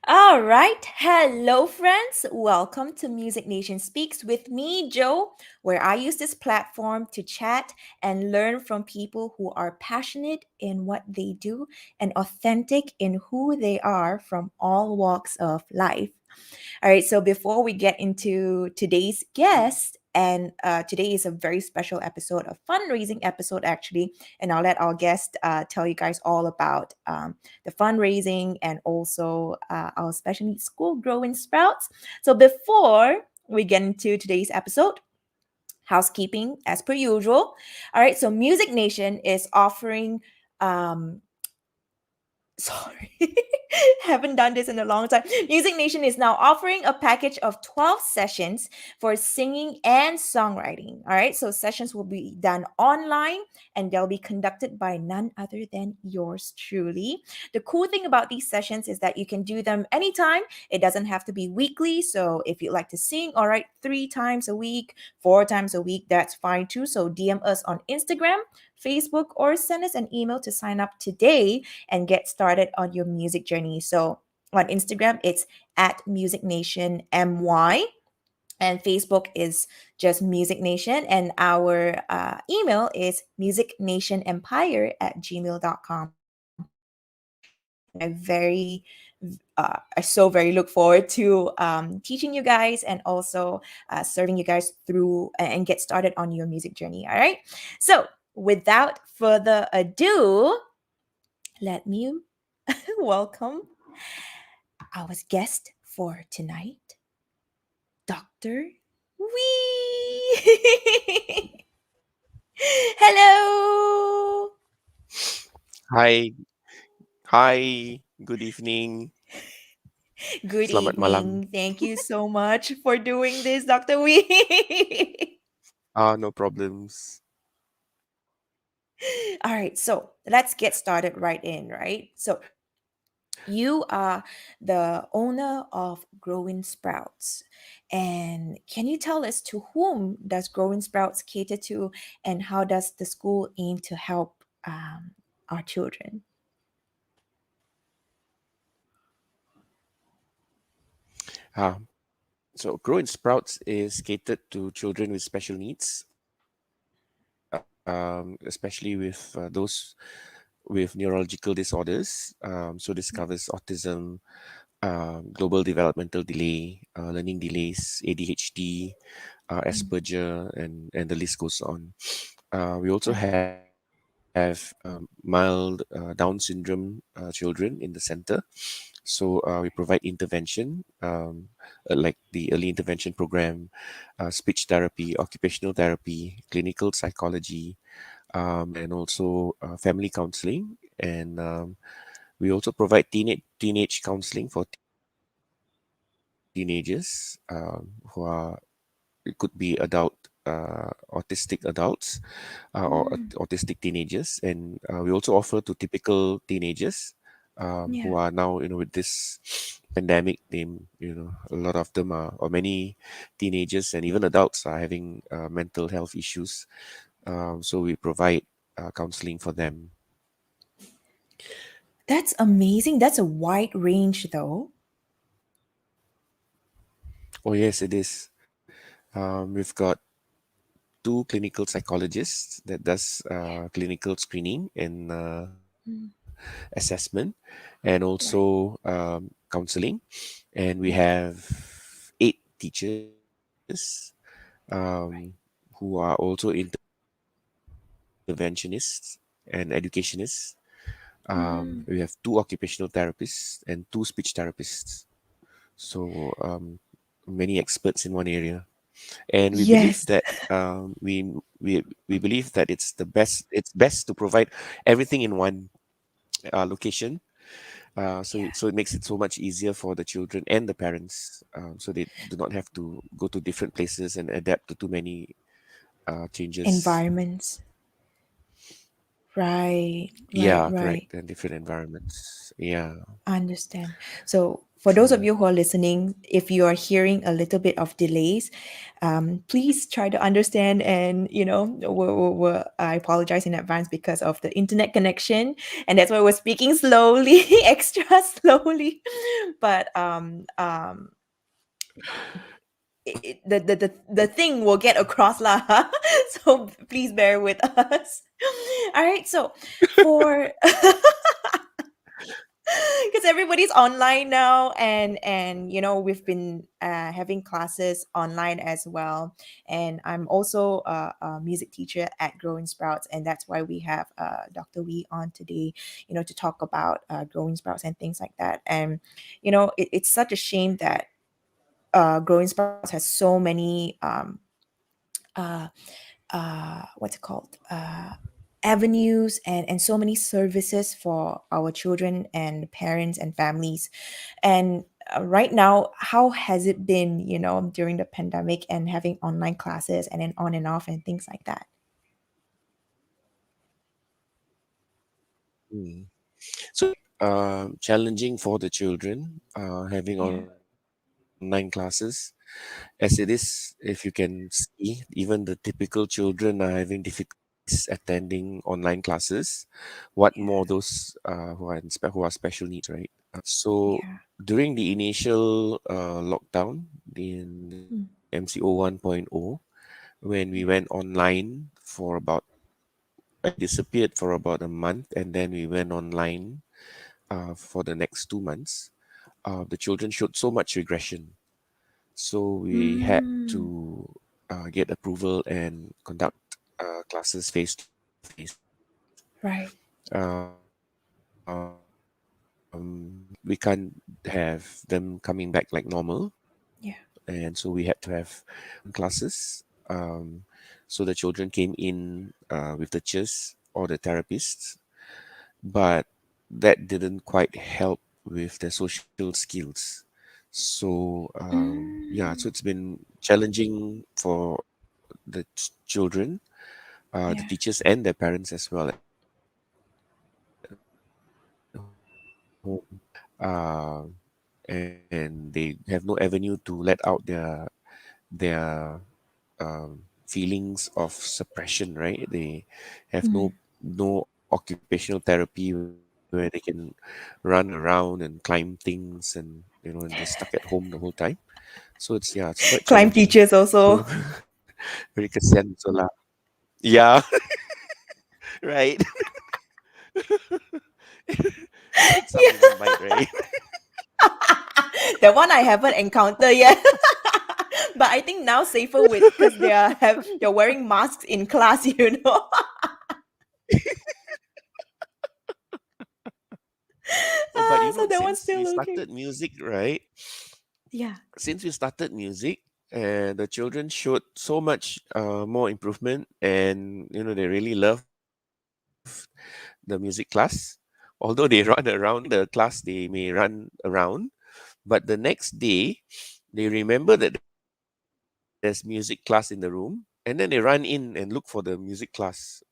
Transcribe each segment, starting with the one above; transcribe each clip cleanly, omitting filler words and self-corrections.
All right. Hello, friends. Welcome to Music Nation Speaks with me, Joe, where I use this platform to chat and learn from people who are passionate in what they do and authentic in who they are from all walks of life. All right, so before we get into today's guest, and today is a very special episode, a fundraising episode actually, and I'll let our guest tell you guys all about the fundraising and also our special needs school, GrowIn Sprouts. So before we get into today's episode, housekeeping as per usual. All right, so Music Nation is offering sorry, haven't done this in a long time. Music Nation is now offering a package of 12 sessions for singing and songwriting. All right, so sessions will be done online and they'll be conducted by none other than yours truly. The cool thing about these sessions is that you can do them anytime. It doesn't have to be weekly. So if you'd like to sing, all right, 3 times a week, 4 times a week, that's fine too. So DM us on Instagram, Facebook, or send us an email to sign up today and get started on your music journey. So on Instagram, it's at Music Nation MY. And Facebook is just Music Nation. And our email is musicnationempire@gmail.com. And I so very look forward to teaching you guys and also serving you guys through and get started on your music journey. All right. So without further ado, let me welcome our guest for tonight, Dr. Wee. Hello. Hi, hi, good evening. Good Selamat malam. evening. Thank you so much for doing this, Dr. Wee. No problems. All right, so let's get started right in, right? So you are the owner of GrowIn Sprouts. And can you tell us to whom does GrowIn Sprouts cater to and how does the school aim to help our children? Uh, so GrowIn Sprouts is catered to children with special needs, especially with those with neurological disorders. So this covers autism, global developmental delay, learning delays, ADHD, Mm, Asperger, and the list goes on. We also have mild Down syndrome children in the center. So we provide intervention, like the early intervention program, speech therapy, occupational therapy, clinical psychology, and also family counseling. And we also provide teenage counseling for teenagers who are, it could be autistic adults or autistic mm, teenagers, and we also offer to typical teenagers who yeah. are now, with this pandemic. A lot of them are, or many teenagers and even adults are having mental health issues. So we provide counseling for them. That's amazing. That's a wide range, though. Oh yes, it is. We've got two clinical psychologists that does clinical screening and Mm, assessment, and also right. counseling. And we Yeah. have 8 teachers who Right. are also interventionists and educationists. We have two Mm, occupational therapists and two speech therapists. So many experts in one area. And we believe yes. that we believe that it's best to provide everything in one location. So it makes it so much easier for the children and the parents, so they do not have to go to different places and adapt to too many changes. Environments. Right, right, Yeah, correct. right. And different environments. Yeah. I understand. So, for those of you who True. are listening, if you are hearing a little bit of delays, please try to understand. And I apologize in advance because of the internet connection, and that's why we're speaking slowly, extra slowly. But the thing will get across lah. So please bear with us. All right. So for because everybody's online now, and we've been having classes online as well, and I'm also a music teacher at GrowIn Sprouts, and that's why we have Dr. Wee on today, to talk about GrowIn Sprouts and things like that. And it's such a shame that GrowIn Sprouts has so many uh, what's it called, avenues, and so many services for our children and parents and families. And right now, how has it been, during the pandemic and having online classes and then on and off and things like that? Mm. So it's quite challenging for the children Yeah. having online classes, as it is, if you can see, even the typical children are having difficulties attending online classes. What more Yeah. those who are special needs, right? So Yeah. during the initial lockdown in the Mm. MCO 1.0, when we went online for about we disappeared for about a month, and then we went online for the next 2 months. The children showed so much regression, so we had Mm. to get approval and conduct classes face to face. Right. We can't have them coming back like normal, and so we had to have Yeah. online classes. So the children came in with the teachers or the therapists, but that didn't quite help with their social skills. So yeah, so Mm. it's been challenging for the children, the Yeah. teachers, and their parents as well at home. And they have no avenue to let out their feelings of suppression, right? They have Mm. no occupational therapy where they can run around and climb things, and they're stuck at home the whole time. So it's quite Climb challenging. teachers So also. very kesian so lah. Yeah, right. Even some even bite, right? That one I haven't encountered yet. But I think now safer with, because they're wearing masks in class, Oh, but So that one's since still we okay. started music, right? Yeah. Since we started music, and the children showed so much more improvement, and they really love the music class. Although they run around during the class, they may run around, but the next day they remember that there's music class in the room, and then they run in and look for the music class,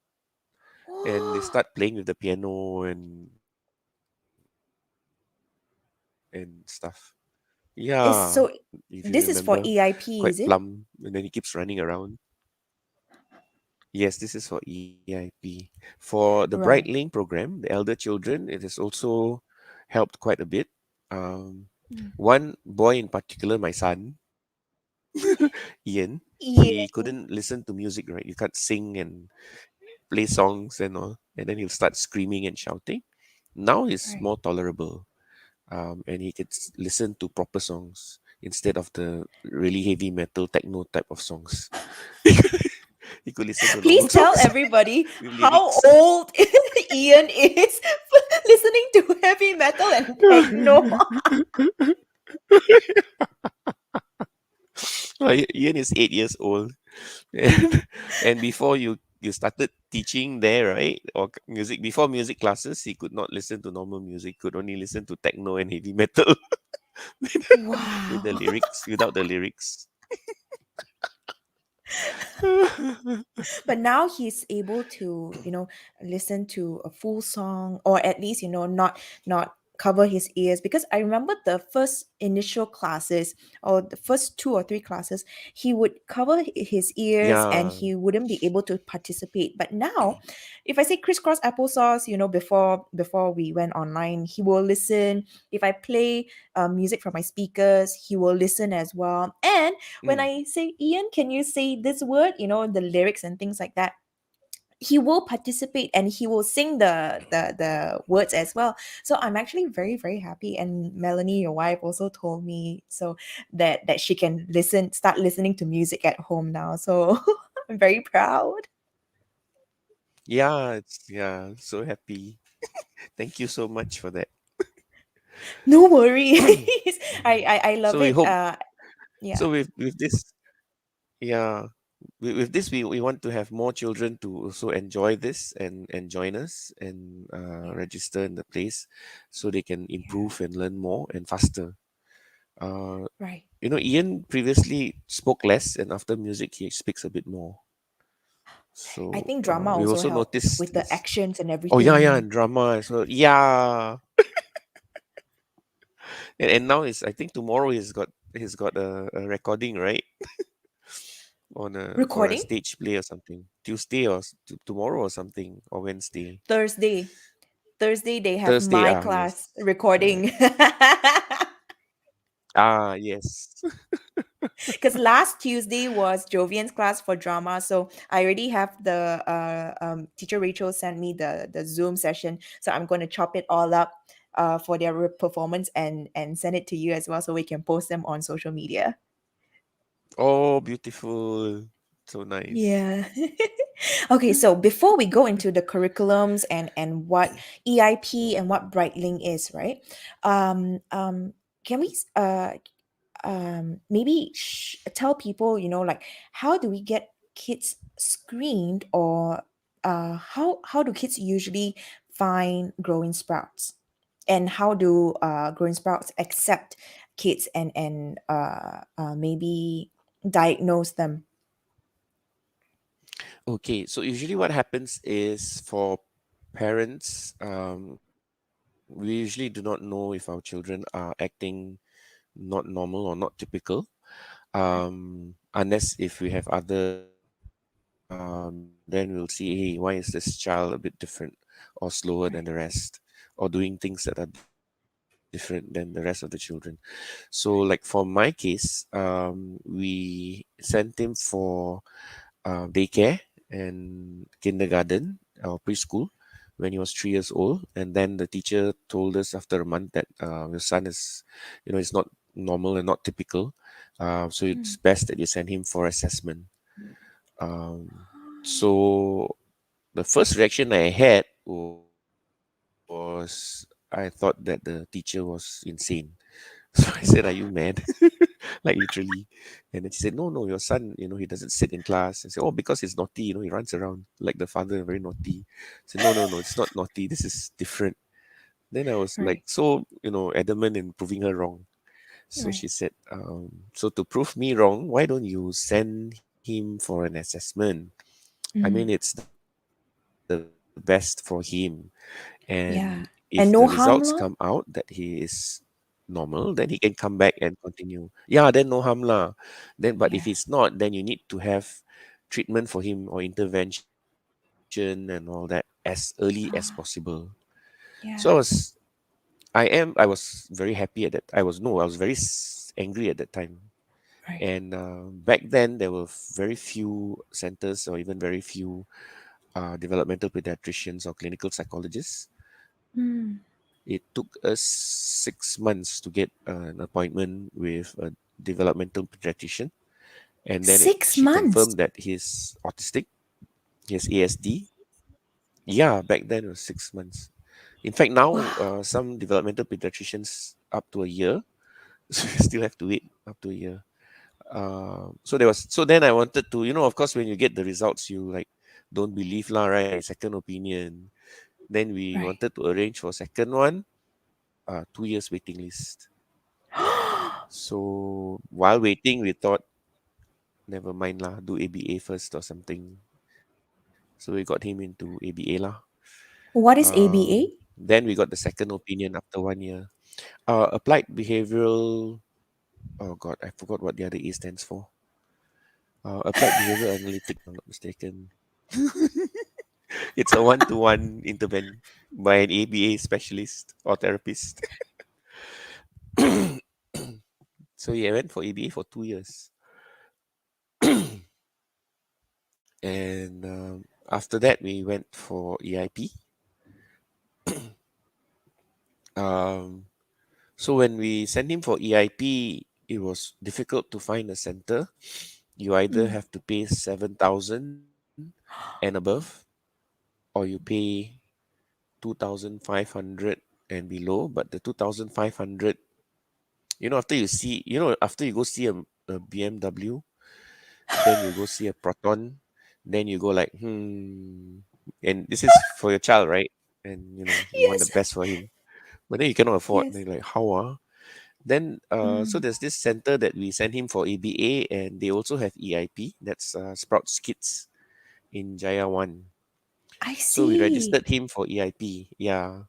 and they start playing with the piano and stuff. Yeah, if you remember, Is quite so plump, and then he this is keeps for running EIP, around. is it? Yes, this is for EIP. For the Right. Breitling program, the elder children, it has also helped quite a bit. Um, Mm. One boy in particular, my son, Ian, he couldn't Yeah. listen to music, right? You can't sing and play songs and all, and then he'll start screaming and shouting. Now he's Right. more tolerable, and he could listen to proper songs instead of the really heavy metal techno type of songs. He could listen to Please normal tell songs everybody with how lyrics. old Ian is listening to heavy metal and techno. Ian is 8 years old, and, and before you started teaching there, right, or music before music classes, he could not listen to normal music. Could only listen to techno and heavy metal with the Wow. lyrics, without the lyrics. But now he's able to, listen to a full song, or at least, not cover his ears, because I remember the first initial classes, or the first two or three classes, he would cover his ears and Yeah. he wouldn't be able to participate. But now, if I say crisscross applesauce, before we went online, he will listen. If I play music from my speakers, he will listen as well. And when Mm. I say, Ian, can you say this word, the lyrics and things like that, he will participate and he will sing the words as well. So I'm actually very, very happy. And Melanie, your wife, also told me so that she can start listening to music at home now. So I'm very proud. Yeah, so happy. Thank you so much for that. No worries. I So love we it. hope, Yeah. so with this, yeah, with this, we want to have more children to also enjoy this and join us and register in the place, so they can Yeah. improve and learn more and faster. Uh, Right. Ian previously spoke less, and after music, he speaks a bit more. I So think drama we also also helped noticed with the this. actions and Oh yeah, everything. and drama as well. Yeah, and now is, I think tomorrow he's got a recording, right, on a for a Recording stage play or something. Tuesday or tomorrow or something, or Wednesday. Thursday. Thursday they have Thursday. my Ah, class yes, correct. recording. Ah, yes. Because last Tuesday was Jovian's class for drama, so I already have the teacher Rachel sent me the Zoom session, so I'm going to chop it all up for their performance and send it to you as well, so we can post them on social media. Oh, beautiful. So nice. Yeah. Okay, so before we go into the curriculums and what EIP and what Breitling is, right? Can we maybe tell people, like, how do we get kids screened, or how do kids usually find growing sprouts, and how do growing sprouts accept kids and maybe diagnose them? Okay, so usually what happens is, for parents, we usually do not know if our children are acting not normal or not typical, unless if we have other symptoms, then we'll see, hey, why is this child a bit different or slower than the Right. rest, or doing things that are different than the rest of the children. So, like for my case, we sent him for daycare and kindergarten or preschool when he was 3 years old, and then the teacher told us after a month that your son is, is not normal and not typical, so it's Mm. best that you send him for assessment. So the first reaction I had was, I thought that the teacher was insane. So I said, "Are you mad?" Like literally. And then she said, "No, no, your son, he doesn't sit in class." And say, "Oh, because he's naughty, he runs around like the father, very naughty." I said, "No, no, no, it's not naughty. This is different." Then I was like Right. so, adamant in proving her wrong. So Right. she said, "So to prove me wrong, why don't you send him for an assessment? I mean, Mm. it's the best for him. And if the results Yeah. come out And that no he harm law? is normal, then he can come back and continue. Yeah, then no harm lah. Then, but if he's Yeah. not, then you need to have treatment for him or intervention and all that as early as possible." So Yeah. I was very happy at that. I was very angry at that time. Right. And back then, there were very few centers, or even very few developmental pediatricians or clinical psychologists. Mm. It took us 6 months to get an appointment with a developmental pediatrician. And then Six she months. confirmed that he's autistic, he has ASD. Yeah, back then it was 6 months. In fact, now Wow. some developmental pediatricians up to a year, so you still have to wait up to a year. So then I wanted to, of course, when you get the results, you like don't believe lah, right? Second opinion. Then we Right. wanted to arrange for second one, 2 years waiting list. So while waiting, we thought, never mind lah, do ABA first or something. So we got him into ABA lah. What is ABA? Then we got the second opinion after 1 year. Applied behavioral. Oh God, I forgot what the other A stands for. Applied behavioral analytic, if I'm not mistaken. It's a one-to-one intervention by an ABA specialist or therapist. So yeah, I went for ABA for 2 years, and after that we went for EIP. Um, so when we sent him for EIP, it was difficult to find a center. You either Mm. have to pay 7,000 and above, or you pay 2,500 and below. But the 2,500, after you see, after you go see a BMW, then you go see a Proton, then you go like, and this is for your child, right? And you want the Yes. best for him, but then you cannot afford. Yes. Then you're like, how ah? Then so Mm. there's this center that we send him for ABA, and they also have EIP. That's Sprouts Kids in Jaya One. I So we see. registered him for EIP. Yeah,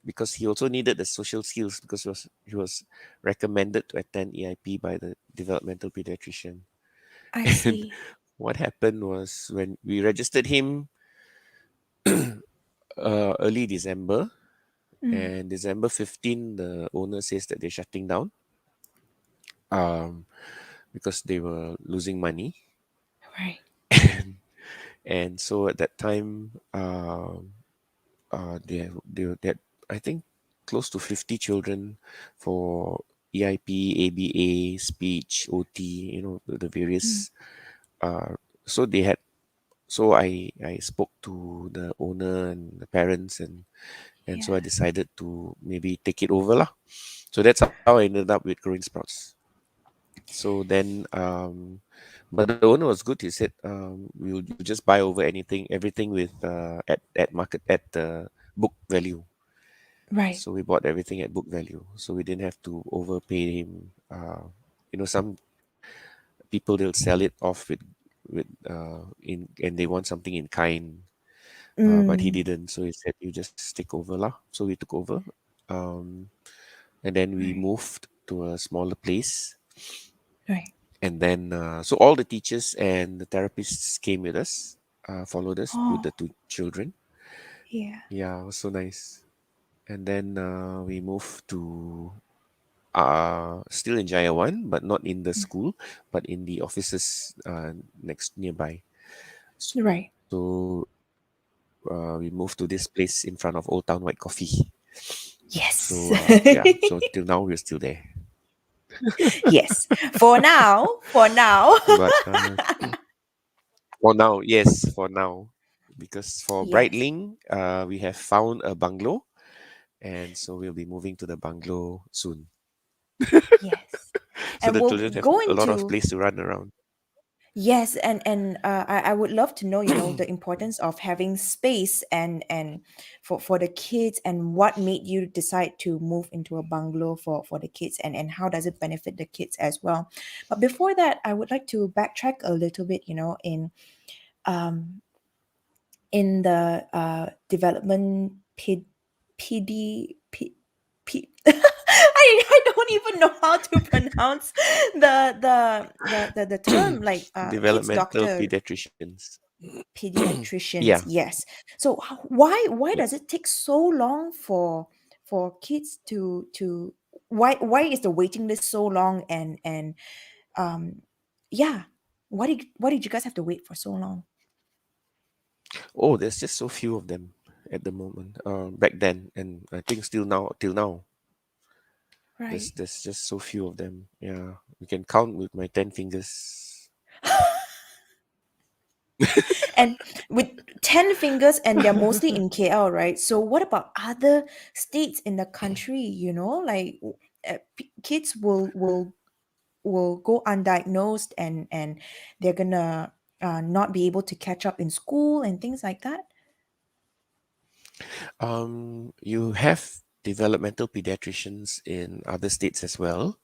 because he also needed the social skills because he was recommended to attend EIP by the developmental pediatrician. I And see. what happened was when we registered him early December, Mm. and December 15, the owner says that they're shutting down um, because they were losing money. Right. And so at that time, they had, I think, close to 50 children for EIP, ABA, speech, OT, the Mm. various. Uh, so they had. So I spoke to the owner and the parents, and so I Yeah. decided to maybe take it over lah. So that's how I ended up with GrowIn Sprouts. So then, but the owner was good. He said, "You just buy over everything with at market at book value." Right. So we bought everything at book value. So we didn't have to overpay him. Some people they'll sell it off with in and they want something in kind, but he Mm. didn't. So he said, "You just take over lah." So we took over, um, and then we Right. moved to a smaller place. Right. And then, so all the teachers and the therapists came with us, followed us with Oh, the two children. yeah. Yeah, it was so nice. And then we moved to still in Jaya One, but not in the Mm. school, but in the offices next nearby. Right. So we moved to this place in front of Old Town White Coffee. So Yes. yeah, so till now we're still there. Yes. For now. For now. But for now, yes, for now, because for Yes. Breitling, we have found a bungalow, and so we'll be moving to the bungalow soon. Yes. So And the we'll children have go a lot of into place to run around. yes, and I would love to know, the importance of having space and for the kids and what made you decide to move into a bungalow for the kids and how does it benefit the kids as well. But before that, I would like to backtrack a little bit, um in the development PD I don't even know how to pronounce the term like kids Developmental doctor pediatricians. pediatricians. Yeah. Yes. So why Yep. does it take so long for kids to why is the waiting list so long and um yeah, why did you guys have to wait for so long? Oh, there's just so few of them at the moment. Back then, and I think still now, till now, Right. there's just so few of them. Yeah, we can count with my 10 fingers. And with 10 fingers and they're mostly in KL, right? So what about other states in the country, like kids will go undiagnosed and they're gonna not be able to catch up in school and things like that. You have developmental pediatricians in other states as well,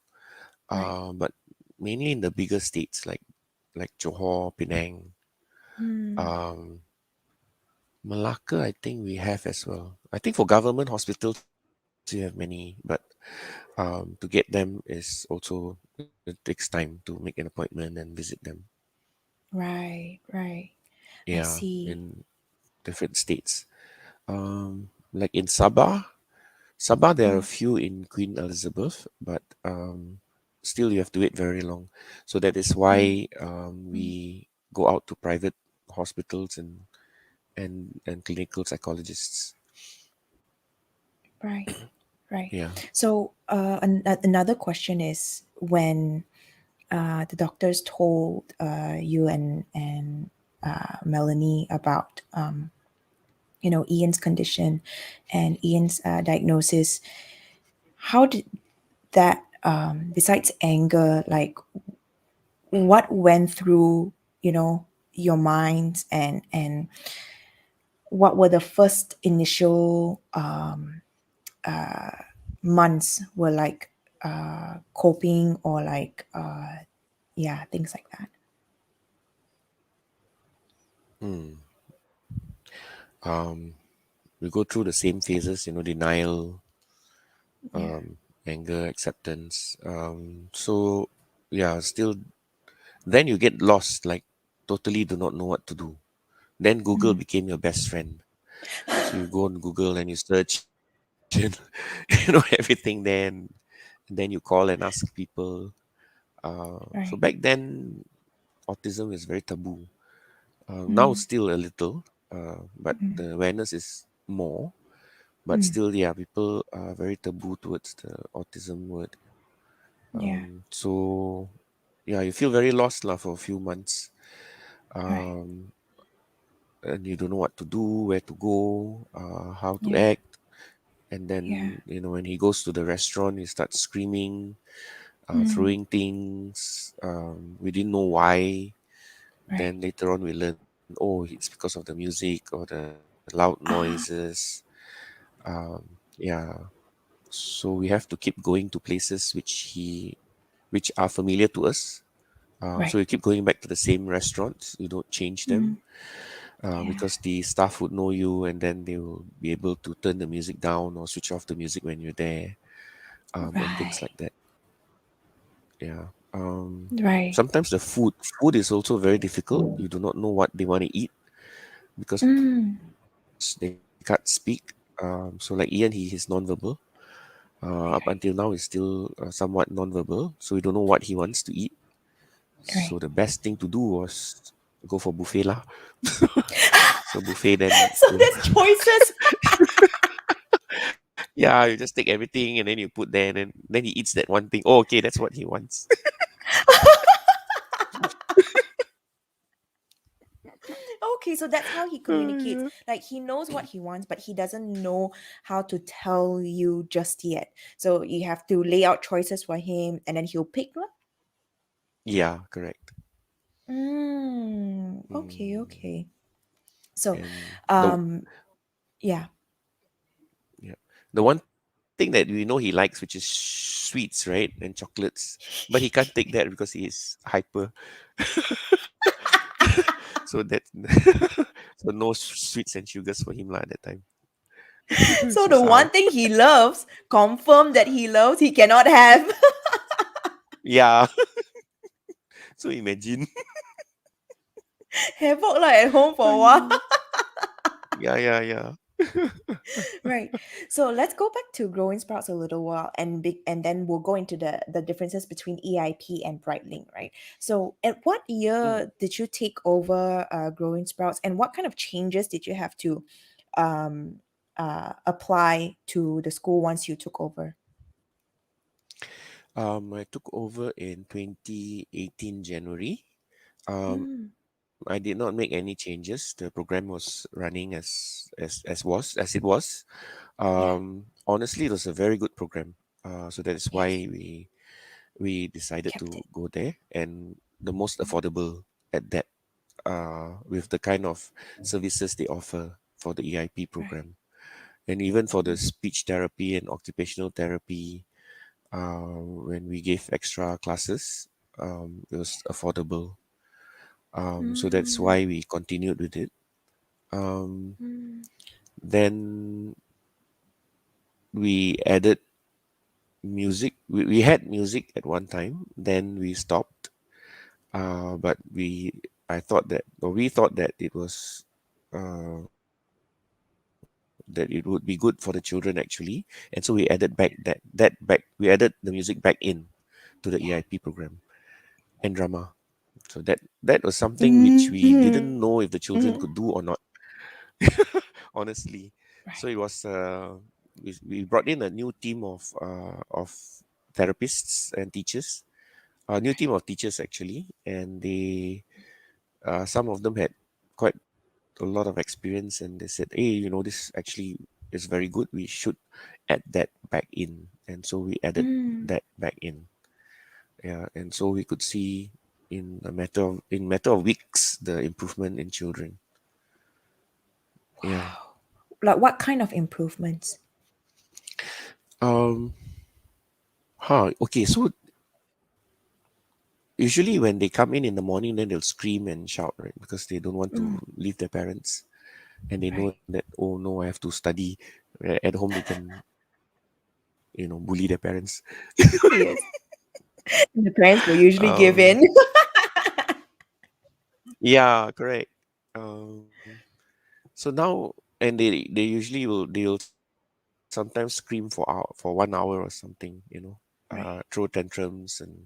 Right. but mainly in the bigger states like like Johor, Penang, Mm, um, Malacca. I think we have as well. I think for government hospitals you have many, but to get them is also it takes time to make an appointment and visit them. right, right. I Yeah, see. in different states. Like in Sabah there are a Mm, few in Queen Elizabeth, but still you have to wait very long. So that is mm, why mm. we go out to private hospitals and clinical psychologists. Right, right. Yeah. So, another question is when the doctors told you and Melanie about Ian's condition and Ian's diagnosis. How did that besides anger, like what went through you know your minds and what were the first initial months were like coping or like yeah, things like that. Hmm. Um, we go through the same phases, denial, Yeah. anger, acceptance. So yeah, still, then you get lost, like totally do not know what to do. Then Google Mm, became your best friend. So you go on Google and you search, everything and then you call and ask people. So right. back then, autism is very taboo. Now Mm, still a little, but mm, the awareness is more. But mm, still, yeah, people are very taboo towards the autism word. yeah. So yeah, you feel very lost lah for a few months, Right. um, and you don't know what to do, where to go, how to Yeah. act. And Yeah. then when he goes to the restaurant, he starts screaming, Mm, throwing things. We didn't know why. right. Then later on, we learned, oh, it's because of the music or the loud noises. Ah. Yeah, so we have to keep going to places which are familiar to us. So Right. you keep going back to the same restaurants. You don't change Mm, them yeah. because the staff would know you, and then they will be able to turn the music down or switch off the music when you're there, and things Right. like that. Yeah. Right. Sometimes the food is also very difficult. You do not know what they want to eat because they can't Mm, speak. So like Ian, he is nonverbal. Up until now, is right. still somewhat nonverbal, so we don't know what he wants to eat. So the Right. best thing to do was go for buffet lah. So buffet then So there's choices. yeah, you just take everything and then you put there, and then he eats that one thing. Oh, okay, that's what he wants. Okay, so that's how he communicates. Yeah. Like he knows what he wants, but he doesn't know how to tell you just yet. So you have to lay out choices for him, and then he'll pick one. Yeah, correct. Okay, Mm, okay. So, and the um, yeah. yeah, the one thing that we know he likes, which is sweets, right, and chocolates, but he can't take that because he is hyper. So that so no sweets and sugars for him lah at that time. So So the one sour. thing he loves, confirm that he loves, he cannot have. Yeah. So imagine. Havoc like at home for a while. Aiyo. Yeah, yeah, yeah. Right. So let's go back to growing sprouts a little while and then we'll go into the differences between EIP and Breitling, right? So at what Mm. year did you take over growing sprouts and what kind of changes did you have to um, apply to the school once you took over? I took over in 2018 January. Mm, I did not make any changes. The program was running as it was. yeah. Honestly, it was a very good program. So that is Yes. why we decided Kept to it. go there, and the most affordable at that, with the kind of services they offer for the EIP Right. program, and even for the speech therapy and occupational therapy. When we gave extra classes, it was affordable. So that's why Mm, we continued with it. Um, mm. then we added music. We had music at one time. Then we stopped. But we thought that it was that it would be good for the children actually, and so we added back we added the music back in to the EIP program and drama. So that was something which we didn't Mhm. know if the children Mhm. could do or not, honestly. So Right. it was we brought in a new team of therapists and teachers, a new team of teachers actually, and they some of them had quite a lot of experience, and they said, hey, this actually is very good, we should add that back in. And so we added Mm. that back in. Yeah, and so we could see in matter of weeks the improvement in children. Yeah. Wow. Like what kind of improvements? um okay, so usually when they come in the morning, then they'll scream and shout, right? Because they don't want to Mm. leave their parents, and they know Right. that, oh no, I have to study. At home they can, bully their parents. Yes. The parents will usually give um in. yeah, correct. um so now, and they usually they'll sometimes scream for 1 hour or something, throw Right. tantrums and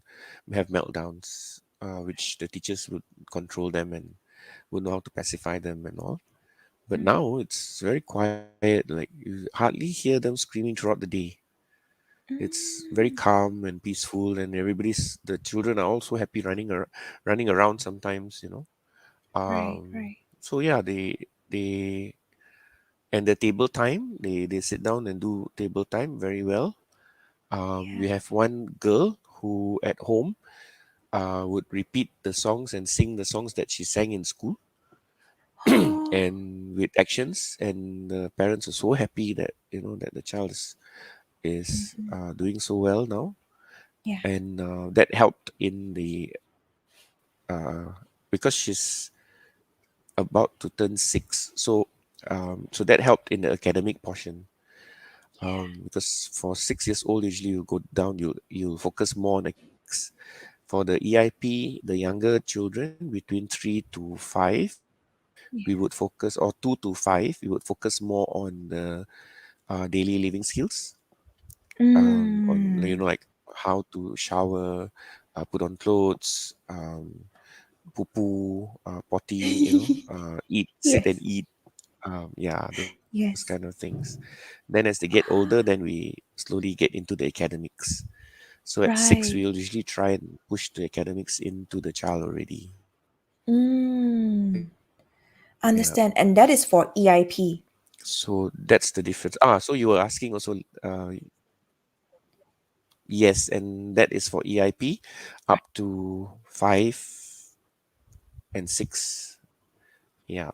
have meltdowns, which the teachers would control them and would know how to pacify them and all. But Mm. now it's very quiet. Like you hardly hear them screaming throughout the day. It's very Mm. calm and peaceful, and the children are also happy running around sometimes. Right. Um, Right. so yeah, they and the table time, they sit down and do table time very well. We Yeah. have one girl who at home would repeat the songs and sing the songs that she sang in school, Oh. and with actions, and the parents are so happy that that the child is Mhm. doing so well now. Yeah. And that helped in the because she's about to turn 6, so that helped in the academic portion. Yeah. Because for 6 years old, usually you go down, you'll focus more on for the EIP, the younger children between 3 to 5, we would Yeah. focus, or 2 to 5, we would focus more on the daily living skills, on Mm. like how to shower, put on clothes, poo poo, potty, eat, sit and Yes. eat, yeah, those kind of Yes. things. Then as they get older, then we slowly get into the academics. So at 6, we'll Right. usually try and push the academics into the child already. Mm. Yeah. Understand. And that is for EIP. So that's the difference. So you were asking also, yes, and that is for EIP Right. up to 5 and 6. Yeah.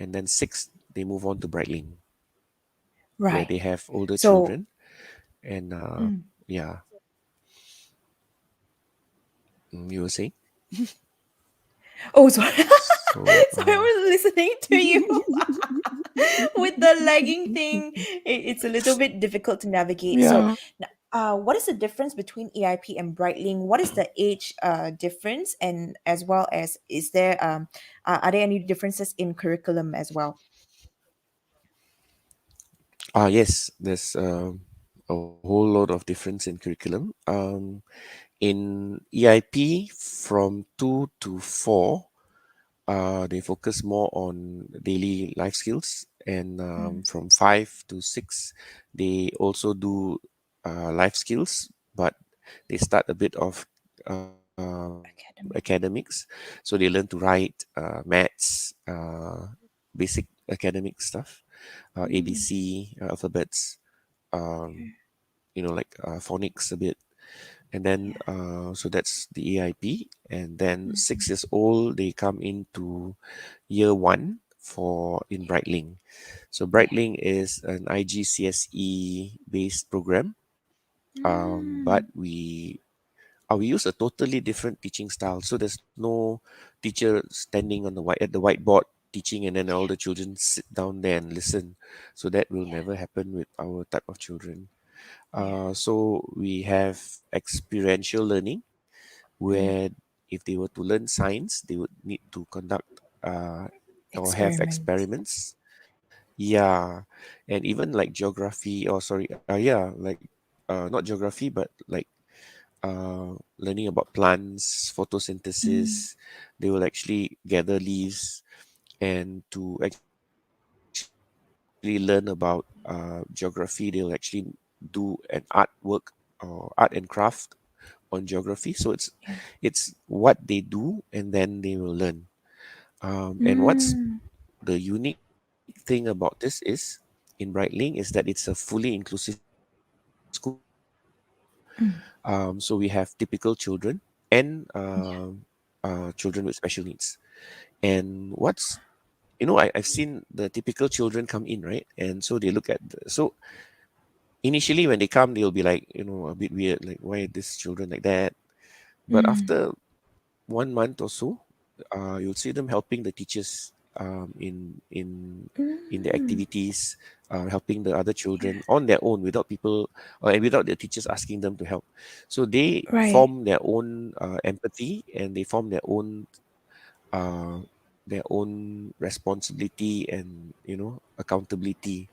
And then 6, they move on to Breitling, where Right. they have older So, children. And mm. yeah, you were saying? Oh, sorry. So Sorry, I was listening to you. With the lagging thing, it's a little bit difficult to navigate. So, yeah. what is the difference between EIP and Breitling? What is the age difference, and as well as is there are there any differences in curriculum as well? Yes, there's a whole lot of difference in curriculum. In EIP, from 2 to 4, they focus more on daily life skills, and Mm, from 5 to 6, they also do life skills, but they start a bit of academic. academics. So they learn to write, maths, basic academic stuff, Mm, ABC, alphabets, um, like phonics a bit. And then yeah. so that's the AIP. And then Mm, 6 years old, they come into year one for in yeah. Breitling. So Yeah. Breitling is an IGCSE based program, but Mm, we use a totally different teaching style. So there's no teacher standing on the at the whiteboard teaching, and then all the children sit down there and listen. So that will Yeah. never happen with our type of children. Yeah. So we have experiential learning, Mm. where if they were to learn science, they would need to conduct uh, or have Experiments. experiments. Yeah, and even like geography, or sorry, yeah, like not geography, but like learning about plants, Mm. photosynthesis. They will actually gather leaves, and to actually learn about geography, they'll actually do an artwork or art and craft on geography. So it's Yeah. what they do, and then they will learn. And what's Mm. the unique thing about this is in Breitling is that it's a fully inclusive school. So we have typical children and Yeah. children with special needs. And I've seen the typical children come in, right? And so they look at so initially when they come, they'll be like, a bit weird, like why are these children like that? But Mm. after 1 month or so, you'll see them helping the teachers in the Mm. activities, helping the other Yeah. children on their own without people and without the teachers asking them to help. So they Right. form their own empathy, and they form uh, their own responsibility and accountability,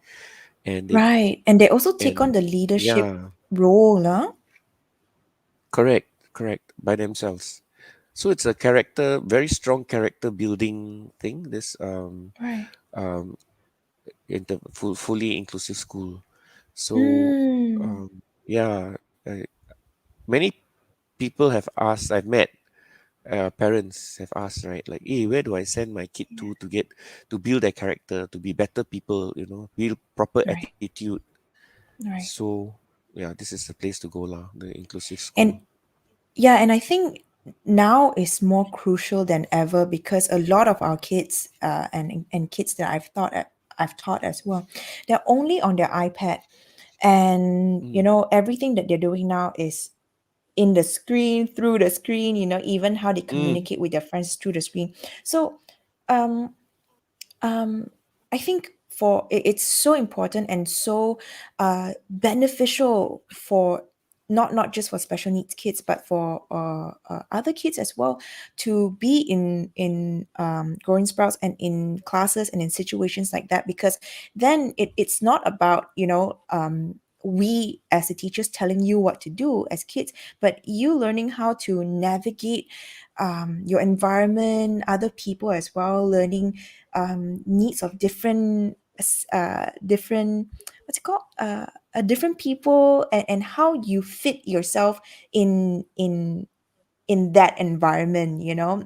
and they Right. And they also take on and the leadership yeah, role, huh? correct, by themselves. So it's a character, very strong character building thing. This Right. um, fully inclusive school. So Mm. um, yeah, many people have asked. I've met parents have asked, right? Like, hey, where do I send my kid Yeah. to get to build their character, to be better people? Build proper Right. attitude. Right. So yeah, this is the place to go, lah. The inclusive school. And yeah, and I think now is more crucial than ever because a lot of our kids and kids that I've taught as well, they're only on their iPad, and Mm, everything that they're doing now is in the screen, through the screen, even how they mm, communicate with their friends through the screen. So um um I think it's so important and so beneficial for not just for special needs kids but for other kids as well to be in growing sprouts and in classes and in situations like that, because then it's not about we as the teachers telling you what to do as kids, but you learning how to navigate your environment, other people as well, learning needs of different what's it called different people, and how you fit yourself in that environment,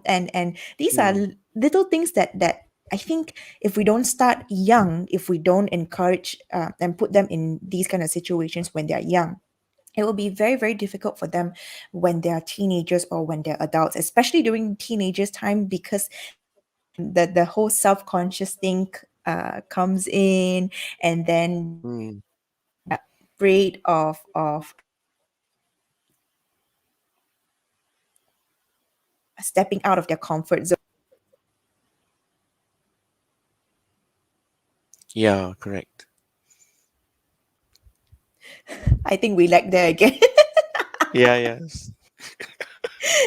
and these are mm, little things that I think if we don't start young, if we don't encourage and put them in these kind of situations when they're young, it will be very very difficult for them when they are teenagers or when they're adults, especially during teenagers time, because the whole self-conscious thing comes in, and then mm. they're afraid of stepping out of their comfort zone. Yeah, correct. I think we lack there again. Yeah, yes.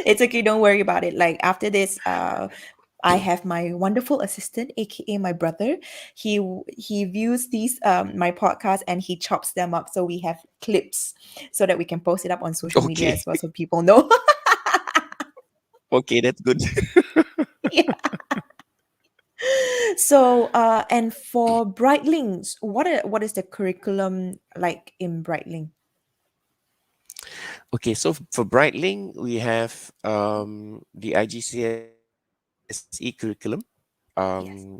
It's okay, don't worry about it. Like after this, I have my wonderful assistant, aka my brother. He views these my podcast and he chops them up so we have clips so that we can post it up on social media Okay. as well so people know. Okay, that's good. Yeah. So and for Brightlings, what is the curriculum like in Brightling? Okay, so for Breitling, we have the IGCSE curriculum.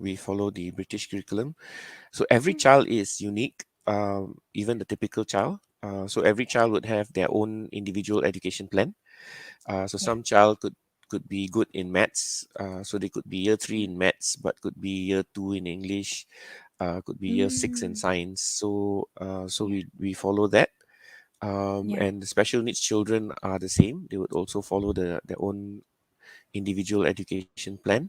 We follow Yes. the British curriculum. So every child is unique, even the typical child. So every child would have their own individual education plan. So Yeah. some child could be good in maths. So they could be year three in maths, but could be year two in English. Could be year six in Mm, science. So yeah. we follow that. Yeah. And the special needs children are the same. They would also follow their own individual education plan.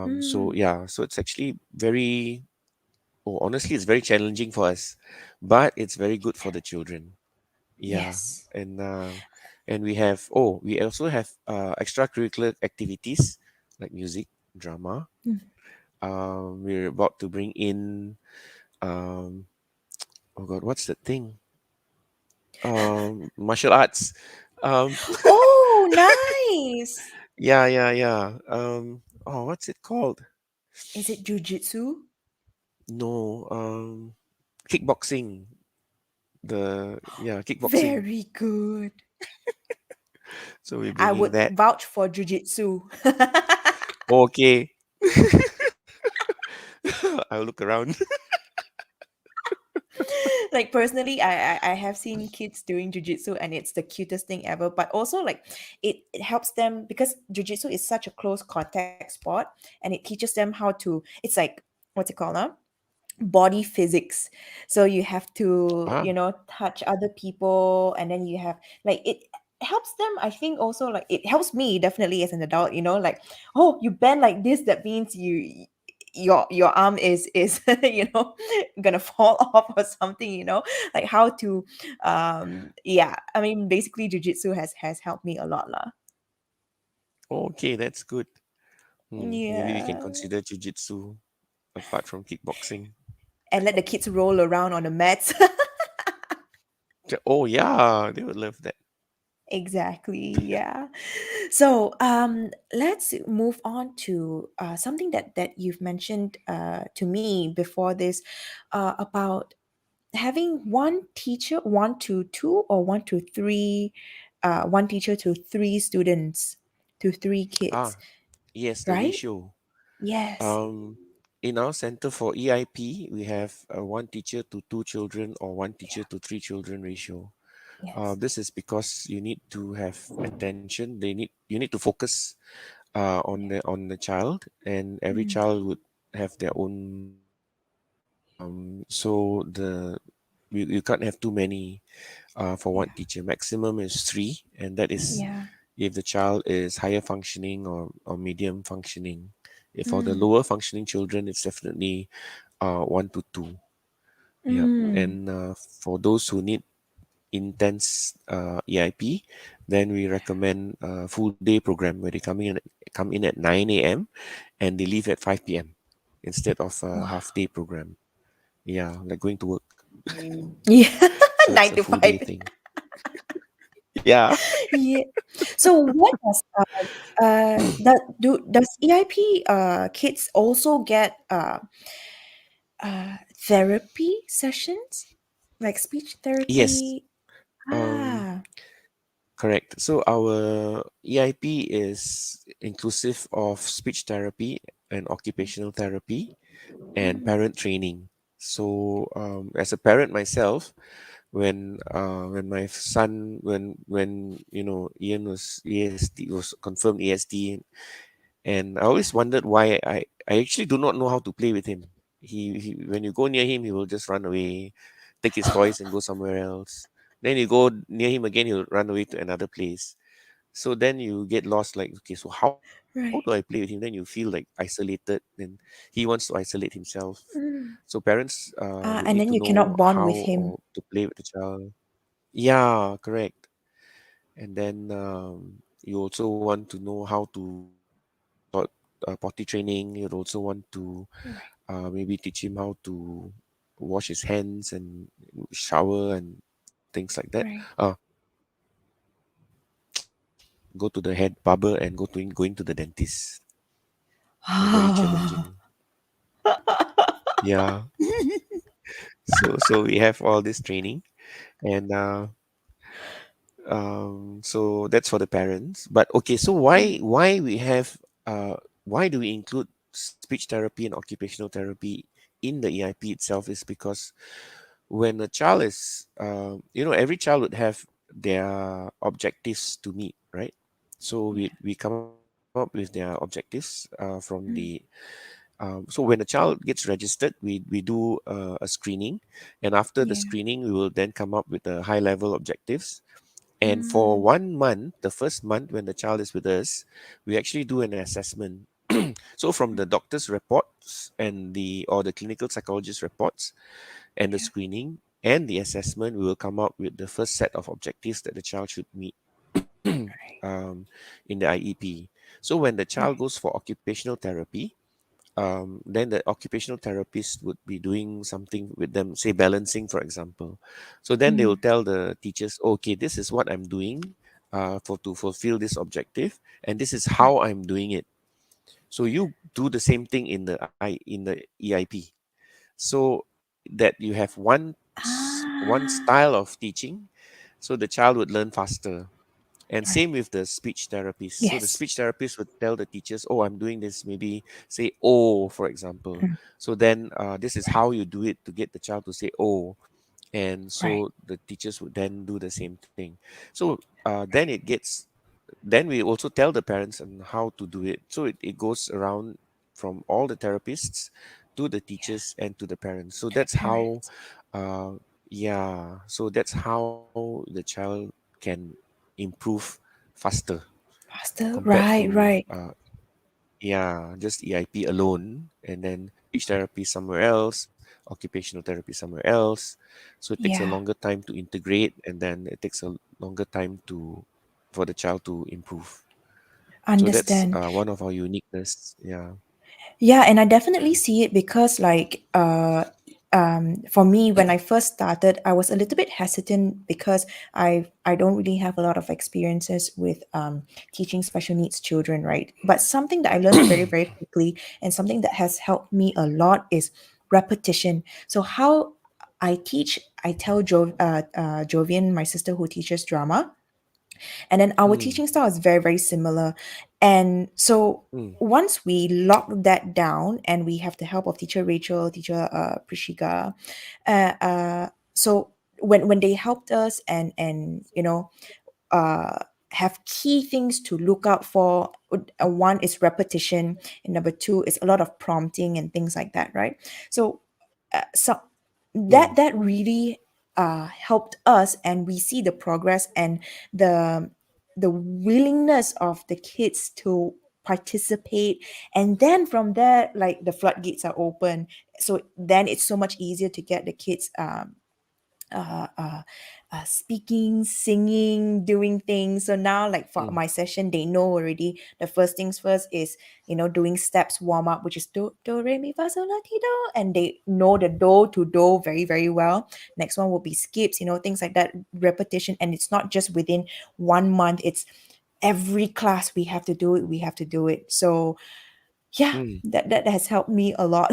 So Mm. yeah, so it's actually very, oh, honestly, it's very challenging for us, but it's very good for the children. Yeah, Yes. and we have, oh, we also have extracurricular activities like music, drama. Mm. We're about to bring in, um, oh God, what's the thing? Martial arts. Um, Oh, nice. yeah. Oh, what's it called? Is it jujitsu? No, kickboxing. Kickboxing. Very good. So we're I bringing would that. vouch for jujitsu. Okay, I'll look around. Like personally, I have seen kids doing jujitsu and it's the cutest thing ever. But also like it helps them because jujitsu is such a close contact sport and it teaches them how to. It's like what's it called now? Body physics. So you have to, Ah, touch other people and then you have like it helps them. I think also like it helps me definitely as an adult, like, oh, you bend like this, that means your arm is gonna fall off or something, like how to yeah, I mean basically jujitsu has helped me a lot lah. okay, that's good. Maybe we can Yeah, consider jujitsu apart from kickboxing. and let the kids roll around on the mats. Oh yeah, they would love that. Exactly. Yeah. So let's move on to something that you've mentioned to me before this about having one teacher, one to two, or one to three, one teacher to three students, to three kids, Ah, yes, the right? ratio. Yes. Um, in our center for EIP, we have one teacher to two children or one teacher to three children ratio. Yes. This is because you need to have attention. You need to focus on the child, and every Mm, child would have their own. So you can't have too many for yeah. one teacher. Maximum is three, and that is Yeah. if the child is higher functioning or medium functioning. If for the Mm, lower functioning children, it's definitely one to two. Yep. mm, And for those who need intense EIP, then we recommend a full day program where they come in at 9 a.m. and they leave at 5 p.m. instead of a wow. half day program. Yeah, like going to work. Yeah. So it's Nine a to full day five. thing. Yeah. Yeah. So what does that do does EIP kids also get therapy sessions? Like speech Yes. therapy? Um, Ah, Correct. So our EIP is inclusive of speech therapy and occupational therapy and mm, parent training. So as a parent myself, when my son when Ian was ESD was confirmed ESD, and I always wondered why I actually do not know how to play with him. He when you go near him, he will just run away, take his toys and go somewhere else. Then you go near him again, he'll run away to another place. So then you get lost, like, okay, so how do I play with him? right. Then you feel like isolated, and he wants to isolate himself. So Mm. parents would need And to then you know cannot bond how with or him. to play with the child. Yeah, correct. And then you also want to know how to taught potty training. You'd also want to Right. maybe teach him how to wash his hands and shower and things like that. Right. Go to the head barber and going to the dentist. Very challenging. Yeah. So we have all this training, and so that's for the parents. But okay, so Mm, why do we include speech therapy and occupational therapy in the EIP itself is because when a child is every child would have their objectives to meet, right? So yeah. we come up with their objectives from the Mm, So when a child gets registered, we do a screening, and after the Yeah. screening, we will then come up with the high level objectives. And for Mm, 1 month, the first month when the child is with us, we actually do an assessment. So from the doctor's reports and the clinical psychologist reports and the yeah. screening and the assessment, we will come up with the first set of objectives that the child should meet Right. in the IEP. So when the child goes Right. for occupational therapy, then the occupational therapist would be doing something with them, say balancing, for example. So then they will Mm, tell the teachers, okay, this is what I'm doing for to fulfill this objective, and this is right. how I'm doing it. So you do the same thing in the EIP, so that you have one Ah, style of teaching, so the child would learn faster. And same right. with the speech therapist. So the Yes. speech therapist would tell the teachers, "Oh, I'm doing this. Maybe say oh, for example. Mm, So then this is right. how you do it to get the child to say oh." And Right. so the teachers would then do the same thing. So then it gets. Then we also tell the parents on how to do it. So it goes around from all the therapists to the Yeah. teachers and to the parents. So To the that's how, parents. yeah. So that's how the child can improve faster Faster. compared Right. to Right. yeah, just EIP alone, and then speech therapy somewhere else, occupational therapy somewhere else. So it takes a Yeah. longer time to integrate, and then it takes a longer time to for the child to improve. So that's Understand. one of our uniqueness. Yeah. Yeah, and I definitely see it because like for me when I first started, I was a little bit hesitant because I don't really have a lot of experiences with teaching special needs children, right? But something that I learned very, very quickly and something that has helped me a lot is repetition. So how I teach, I tell Jovian, my sister who teaches drama, and then our Mm, teaching style is very, very similar. And so mm, once we lock that down and we have the help of teacher Rachel, teacher Prishika, so when they helped us and uh have key things to look out for. One is repetition, and number two is a lot of prompting and things like that, right? So mm, that really helped us, and we see the progress and the the willingness of the kids to participate, and then from there like the floodgates are open, so then it's so much easier to get the kids uh, uh, speaking, singing, doing things. So now, like for mm, my session, they know already. The first things first is doing steps warm up, which is do re mi fa sol la ti do, and they know the do to do very very well. Next one will be skips, things like that, repetition, and it's not just within 1 month. It's every class we have to do it. We have to do it. So yeah, mm. that has helped me a lot.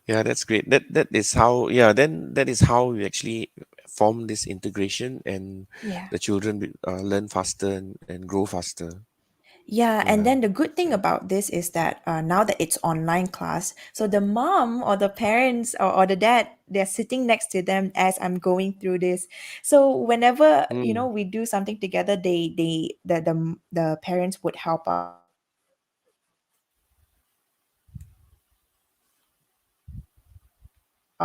Yeah, that's great. That is how. Yeah, then that is how we actually form this integration, and Yeah. the children learn faster and grow faster. Yeah, and Yeah. then the good thing about this is that now that it's online class, so the mom or the parents or the dad, they're sitting next to them as I'm going through this. So whenever Mm, we do something together, the parents would help out as well.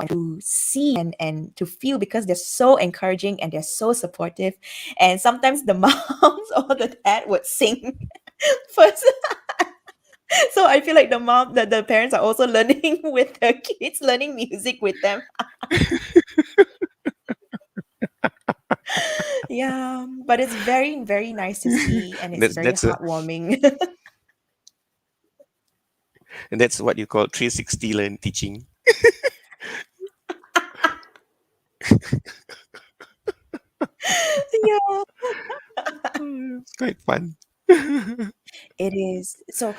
To see and to feel, because they're so encouraging and they're so supportive, and sometimes the moms or the dad would sing first. So I feel like the parents are also learning with their kids, learning music with them. Yeah, but it's very, very nice to see, and it's very that's a heartwarming. and that's what you call 360 learn teaching. Yeah, It's quite fun. it is. So,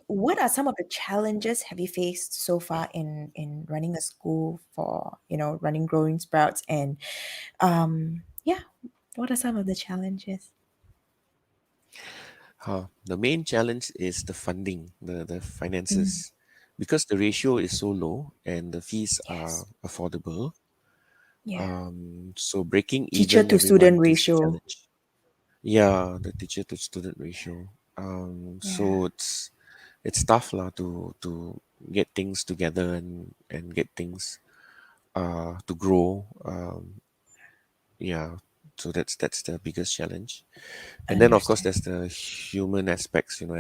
what are some of the challenges have you faced so far in running a school for running Growing Sprouts? And yeah, what are some of the challenges? The main challenge is the funding, the Mm, finances, because the ratio is so low and the fees yes. are affordable. Yeah. So breaking Teacher even to every student month is a ratio. challenge. Yeah, the teacher to student ratio. So Yeah. it's tough lah to get things together and get things to grow. Yeah, so that's the biggest challenge. And then of course Understand. there's the human aspects. You know,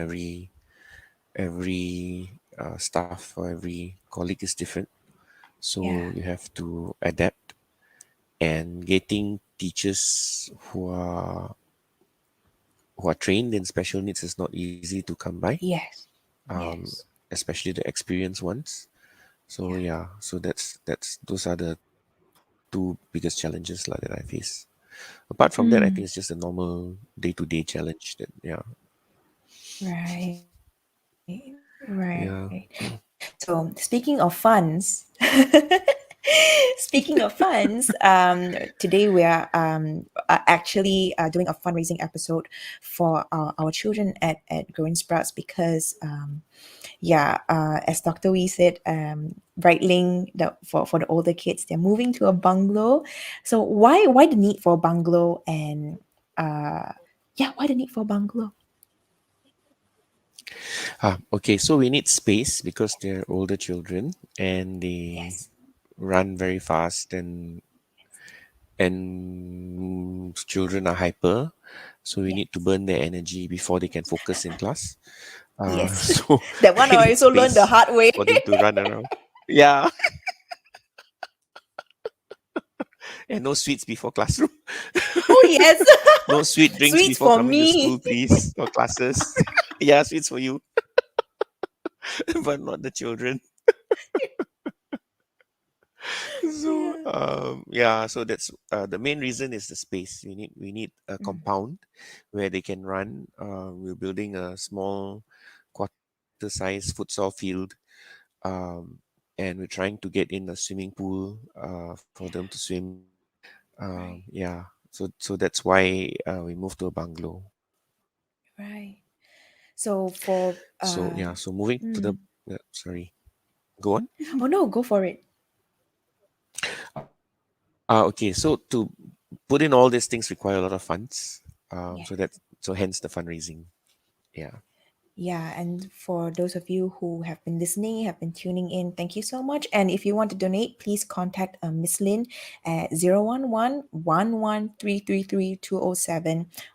every staff or every colleague is different, Yeah. so you have to adapt. And getting teachers who are trained in special needs is not easy to come by, Yes. um, Yes. especially the experienced ones. So Yeah. yeah, so that's those are the two biggest challenges like, that I face. Apart from that, I think it's just a Mm. normal day-to-day challenge that yeah. Right. Right. Yeah. So speaking of funds, speaking of funds, today we are actually doing a fundraising episode for our children at GrowIn Sprouts because yeah, as Dr. Wee said, Breitling, for the older kids, they're moving to a bungalow. So why the need for a bungalow and uh yeah, why the need for a bungalow? Okay, so we need space because they're older children and they Yes. run very fast, and children are hyper, so we need to Yes. burn their energy before they can focus in class. Yes. So That one we I need also learned the space hard way. for them to run around. Yeah, and no sweets before classroom. Oh yes. No sweet drinks Sweets before for coming to me. school, please, or classes. Yeah, sweets for you, but not the children. So Yeah. yeah, so that's the main reason is the space. We need a Mm, compound where they can run. We're building a small quarter-size futsal field, um, and we're trying to get in a swimming pool for them to swim. right. Yeah, so that's why we moved to a bungalow. Right. So for So yeah, so moving to the mm, sorry, go on. oh no, go for it. Okay, so to put in all these things require a lot of funds. Yeah. So hence the fundraising. Yeah. Yeah, and for those of you who have been listening, have been tuning in, thank you so much. And if you want to donate, please contact Miss Lynn at 011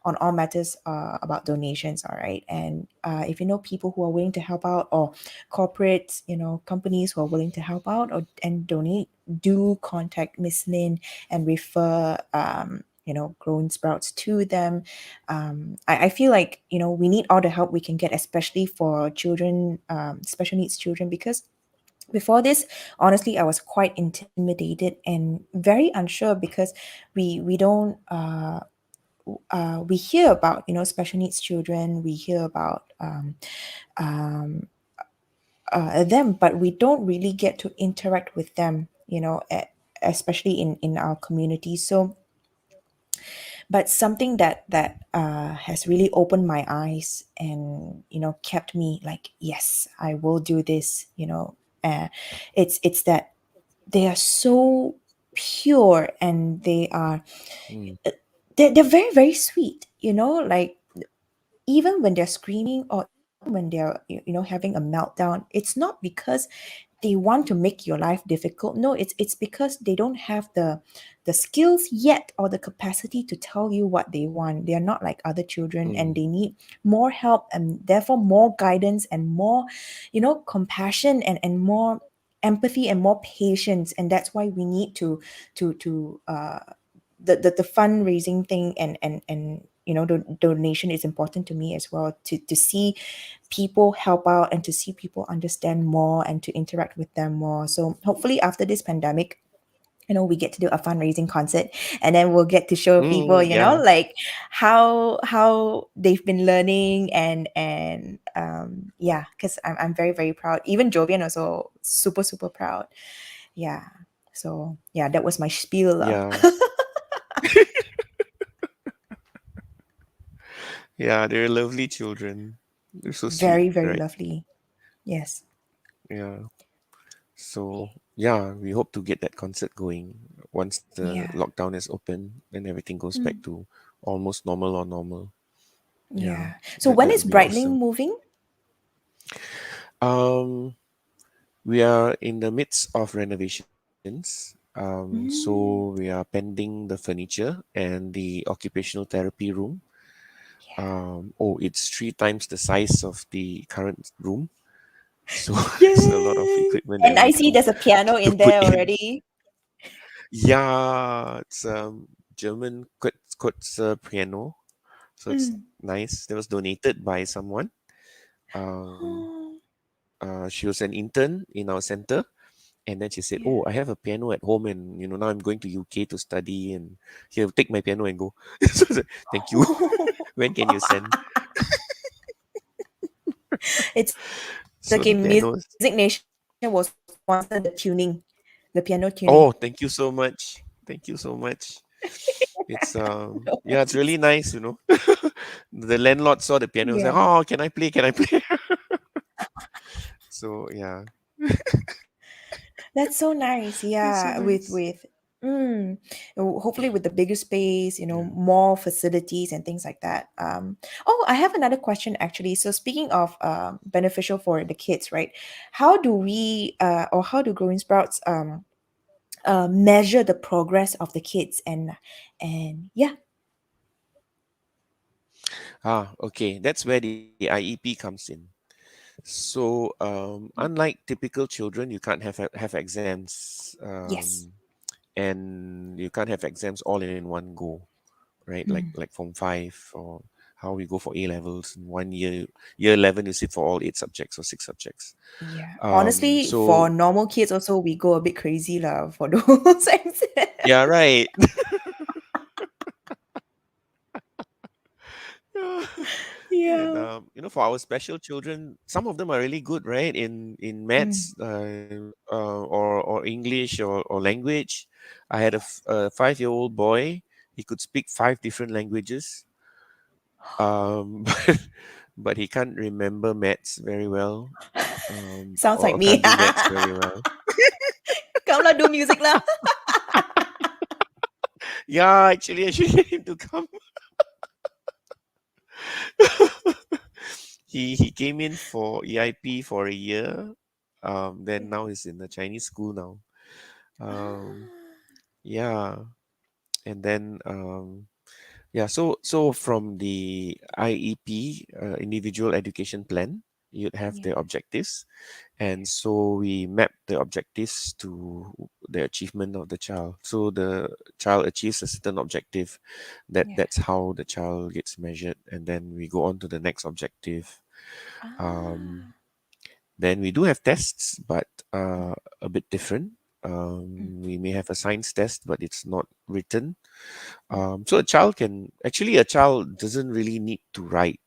on all matters about donations, all right? And if you know people who are willing to help out or corporates, companies who are willing to help out or and donate, do contact Miss Lynn and refer growing sprouts to them. I feel like we need all the help we can get, especially for children, special needs children, because before this, honestly, I was quite intimidated and very unsure because we don't we hear about special needs children, we hear about um, them, but we don't really get to interact with them, especially in our community. So but something that has really opened my eyes and kept me like, yes, I will do this. It's that they are so pure, and Mm, they're very very sweet, like even when they're screaming or even when they're having a meltdown, it's not because they want to make your life difficult. No, it's because they don't have the skills yet or the capacity to tell you what they want. They are not like other children, and mm, they need more help and therefore more guidance and more compassion and more empathy and more patience. And that's why we need to the fundraising thing and donation is important to me as well, to see people help out and to see people understand more and to interact with them more. So hopefully after this pandemic, we get to do a fundraising concert, and then we'll get to show people, yeah, like how they've been learning. And yeah, because I'm very very proud. Even Jovian also super super proud. Yeah. So yeah, that was my spiel lah. yeah, yeah. They're lovely children. They're so sweet, Very very right? lovely. Yes. Yeah. So yeah, we hope to get that concert going once the Yeah. lockdown is open and everything goes back Mm. to almost normal or normal. Yeah, Yeah. So when that is would be Breitling awesome. moving? Um, we are in the midst of renovations. So we Mm, are pending the furniture and the occupational therapy room. Oh, it's three times the size of the current room. So there's a lot of yay! equipment that And we I need see there's a piano to in put there in. already. Yeah, it's German piano. So it's Mm. nice. That was donated by someone. Oh. She was an intern in our center, and then she said, Yeah. "Oh, I have a piano at home, and now I'm going to UK to study, and here, take my piano and go." So I said, thank you. When can you send? It's okay. Music So the Nation will pianos. sponsor the tuning, the piano tuning. Oh, thank you so much. Thank you so much. It's No yeah, it's worries. really nice. The landlord saw the piano, was like, Yeah. "Oh, can I play? Can I play?" So yeah, That's so nice. it's so Yeah, nice. mm, hopefully with the bigger space, Yeah. more facilities and things like that. Oh, I have another question actually. So speaking of beneficial for the kids, right? How do we or how do Growing Sprouts measure the progress of the kids and yeah, Okay, that's where the IEP comes in. So, unlike typical children, you can't have exams, yes. and you can't have exams all in one go, right? Like Mm, Form 5, or how we go for A levels in 1 year. Year 11, you sit for all 8 subjects or 6 subjects. yeah. Honestly, for So normal kids also we go a bit crazy lah for those exams. yeah, right. And Yeah. for our special children, some of them are really good, right? In Mm. maths, or English, or language. I had a 5-year-old boy. He could speak 5 different languages, but he can't remember maths very well, Sounds like or me. can't do maths very well. Come lah, do music lah. Yeah, actually, I should get him to come. He came in for EIP for a year. Then now he's in the Chinese school now. Um, Ah, yeah, and then yeah. So from the IEP, individual education plan, you'd have yeah, the objectives, and so we map the objectives to the achievement of the child. So the child achieves a certain objective, yeah. that's how the child gets measured, and then we go on to the next objective. Um, Ah, then we do have tests, but mm, a bit different. mm, We may have a science test, but it's not written. mm, So a child doesn't really need to write,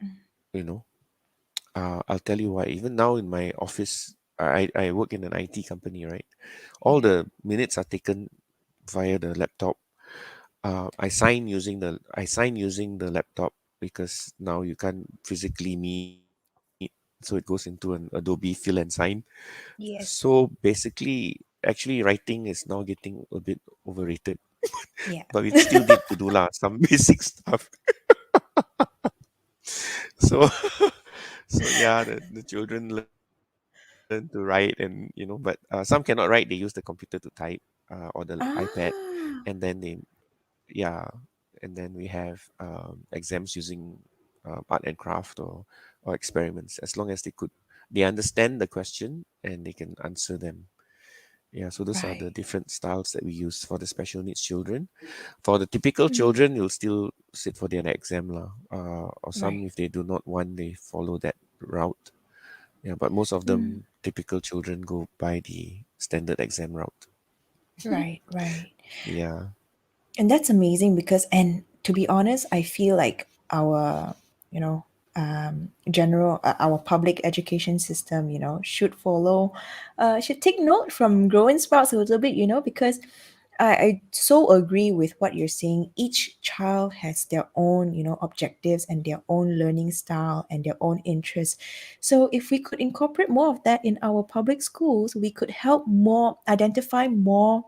mm, you know. I'll tell you why. Even now in my office, I work in an IT company, right? All yeah. the minutes are taken via the laptop. I sign using the laptop, because now you can't physically meet, so it goes into an Adobe fill and sign. So Yes. basically, actually writing is now getting a bit overrated, Yeah. but we still need to do lah some basic stuff. So so yeah, the children learn to write, but some cannot write. They use the computer to type, or the iPad, and then Ah, yeah, and then we have exams using art and craft, or experiments, as long as they understand the question and they can answer them. Yeah, so those are the right. different styles that we use for the special needs children. For the typical Mm, children, you'll still sit for their exam lah. Or some, right. if they do not want, they follow that route. Yeah, but most of Mm, them, typical children, go by the standard exam route. right. Right. Yeah. And that's amazing because, and to be honest, I feel like our, you know, general, our public education system, should follow, should take note from Growing Sprouts a little bit, because I so agree with what you're saying. Each child has their own, objectives and their own learning style and their own interests. So if we could incorporate more of that in our public schools, we could help more identify more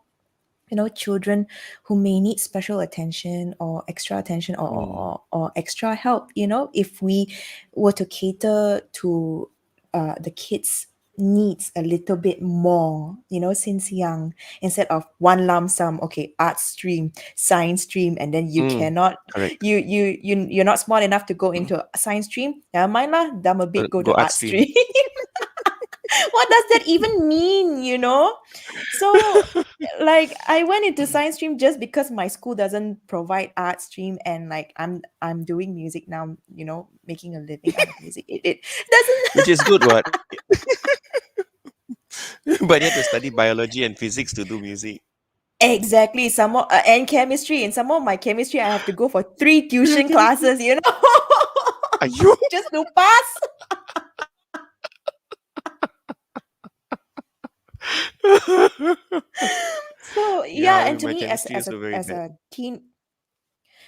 children who may need special attention or extra attention, Mm. or extra help, if we were to cater to the kids needs a little bit more, since young, instead of one lump sum, okay, art stream, science stream, and then you Mm. cannot, Correct. you're not smart enough to go into a science stream, never mind lah, dumb a bit, go to Go art art stream. stream. What does that even mean? So, like, I went into science stream just because my school doesn't provide art stream, and like I'm doing music now, making a living out of music. It doesn't. Which is good, what? But you have to study biology and physics to do music. Exactly, some more, and chemistry, and some more my chemistry I have to go for 3 tuition classes, Are you? just to pass. So yeah, Yeah, and to my me, chemistry also very as bad. a teen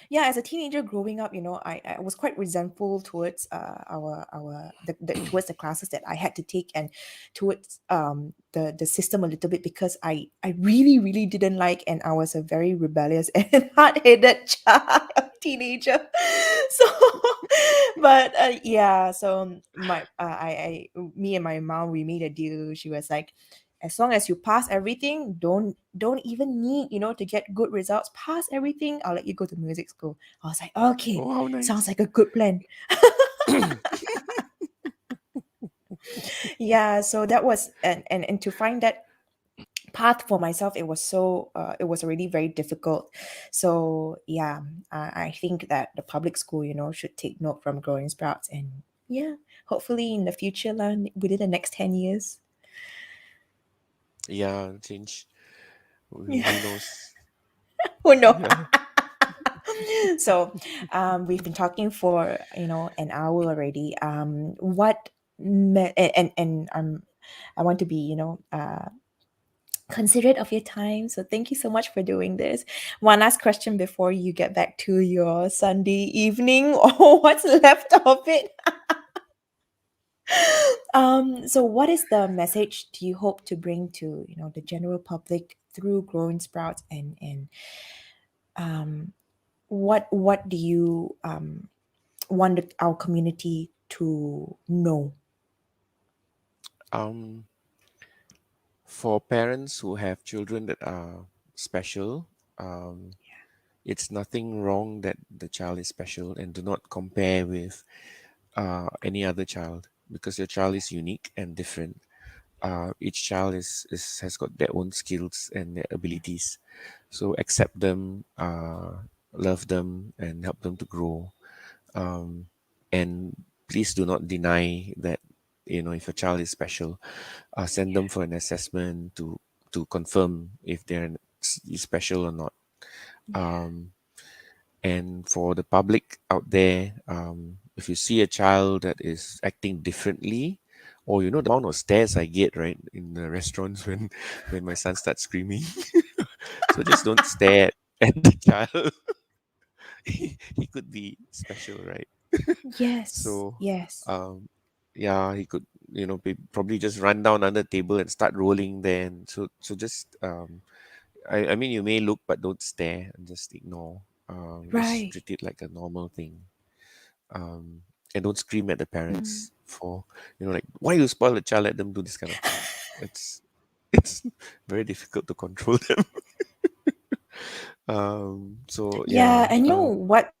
yeah, as a teenager growing up, I was quite resentful towards towards the classes that I had to take, and towards the system a little bit, because I really really didn't like, and I was a very rebellious and hard-headed child teenager. So but yeah, so me and my mom, we made a deal. She was like, as long as you pass everything, don't even need, to get good results, pass everything, I'll let you go to music school. I was like, okay, Oh, how sounds nice. like a good plan. Yeah, so that was, and to find that path for myself, it was already very difficult. So yeah, I think that the public school, should take note from Growing Sprouts, and yeah, hopefully in the future, within the next 10 years. Yeah, change. Yeah. Who knows? Who know. Yeah. So we've been talking for an hour already. And I want to be, considerate of your time, so thank you so much for doing this. One last question before you get back to your Sunday evening, or what's left of it. So what is the message do you hope to bring to, the general public through Growing Sprouts, and um what do you want our community to know? Um, for parents who have children that are special, um, it's nothing wrong that the child is special, and do not compare with any other child, because your child is unique and different. Each child is has got their own skills and their abilities, so accept them, love them, and help them to grow. um, and please do not deny that, if your child is special, send them for an assessment to confirm if they're special or not. Yeah. um, and for the public out there, if you see a child that is acting differently, or the amount of stares I get right in the restaurants when my son starts screaming. So just don't stare at the child. He could be special, right? Yes, So, yes. um, yeah, he could, probably just run down under the table and start rolling there. And so just, I mean, you may look, but don't stare and just ignore. Just Right. treat it like a normal thing. And don't scream at the Mm. parents for, like, why you spoil the child? Let them do this kind of thing. It's, it's very difficult to control them. So Yeah, yeah. and what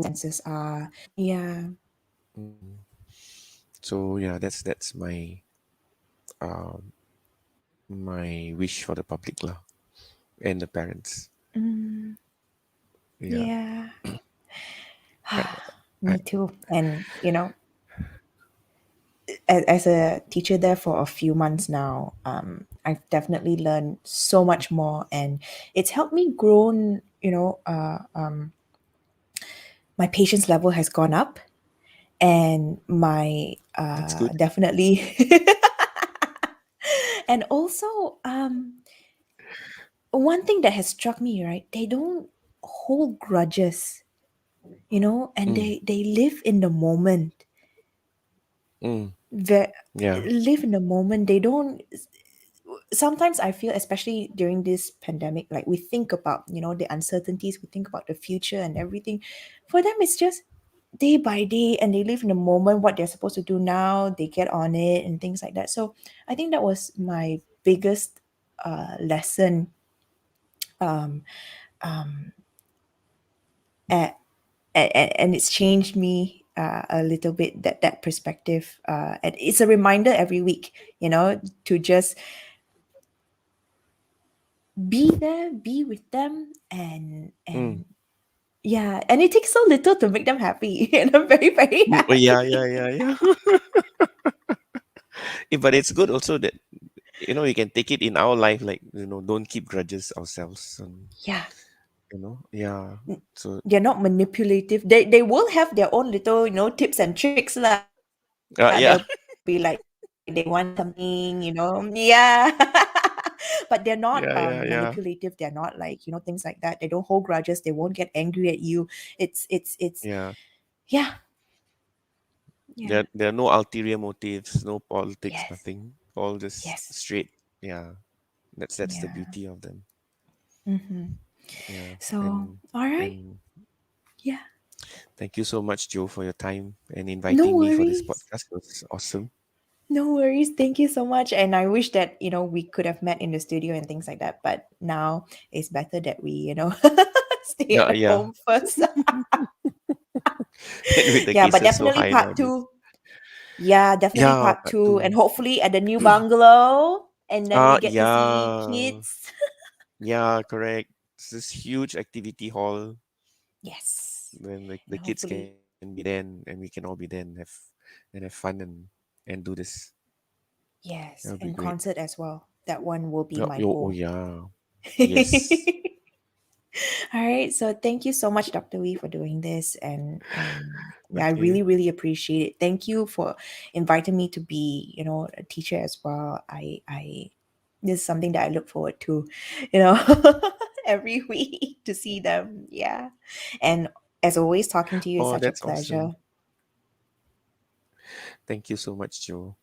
senses are. Yeah. Mm. So yeah, that's um my wish for the public lah, and the parents. Mm, Yeah. yeah. I, I, Me too. And as a teacher there for a few months now, I've definitely learned so much more, and it's helped me grow. My patience level has gone up, and my that's good. definitely, and also one thing that has struck me, right? They don't hold grudges, and Mm, they live in the moment. mm, Ve- yeah. Live in the moment. They don't. sometimes I feel, especially during this pandemic, like we think about, the uncertainties, we think about the future and everything. For them, it's just day by day, and they live in the moment, what they're supposed to do now, they get on it and things like that. So I think that was my biggest lesson, um, um, at, and it's changed me a little bit, that perspective. And it's a reminder every week, to just be there, be with them, and Mm. yeah, and it takes so little to make them happy, and I'm very, very Oh, yeah, happy. yeah, yeah, yeah. But it's good also that we can take it in our life, like don't keep grudges ourselves, and Yeah, yeah. So they're not manipulative. They will have their own little, tips and tricks lah. They'll be like, yeah, they want something, yeah. But they're not yeah, yeah, manipulative. yeah, They're not like, things like that. They don't hold grudges. They won't get angry at you. It's yeah. yeah, yeah. There are no ulterior motives, no politics, Yes, nothing. All just yes, straight. Yeah, that's the yeah. beauty of them. Mm-hmm. Yeah, So, all right. and Yeah. thank you so much, Joe, for your time and No inviting me for this worries. podcast. It was awesome. No worries. Thank you so much. And I wish that, we could have met in the studio and things like that. But now it's better that we, stay Yeah, at yeah. home first. And with the Yeah, but cases so definitely high part nowadays. two. Yeah, definitely Yeah, part part two. And two. hopefully at the new bungalow. And then we get to see Yeah, kids. yeah, correct. It's this huge activity hall Yes. when the And kids can hopefully, be there and we can all be there and have fun and do this. That yes. would be And great. concert as well. That one will be Oh, my oh, oh, goal. yeah. Yes. All right. So thank you so much, Dr. Wee, for doing this. And yeah, I Okay. really, really appreciate it. Thank you for inviting me to be, a teacher as well. I this is something that I look forward to, you know, every week to see them. Yeah. And as always, talking to you is Oh, such a that's awesome. pleasure. Thank you so much, Joe.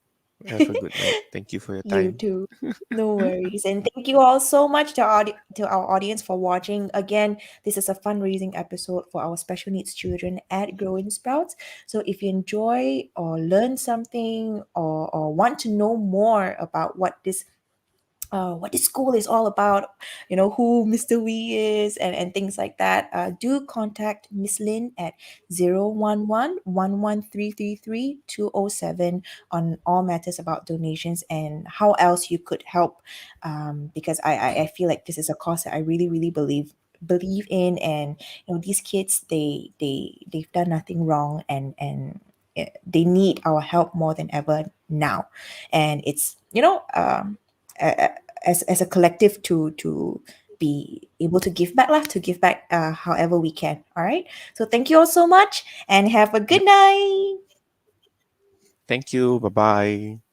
Have a good night. Thank you for your You time. too. No worries. And thank you all so much to our audience for watching. Again, this is a fundraising episode for our special needs children at GrowIn Sprouts. So if you enjoy or learn something, or want to know more about what this school is all about, who Mr. Wee is, and things like that, do contact Miss Lin at 011 11333 207 on all matters about donations and how else you could help. Because I feel like this is a cause that I really, really believe in. And these kids, they've done nothing wrong, and they need our help more than ever now. And it's a- a- as a collective to be able to give back lah, to give back however we can. All right, so thank you all so much and have a good Yep. night. Thank you. Bye bye.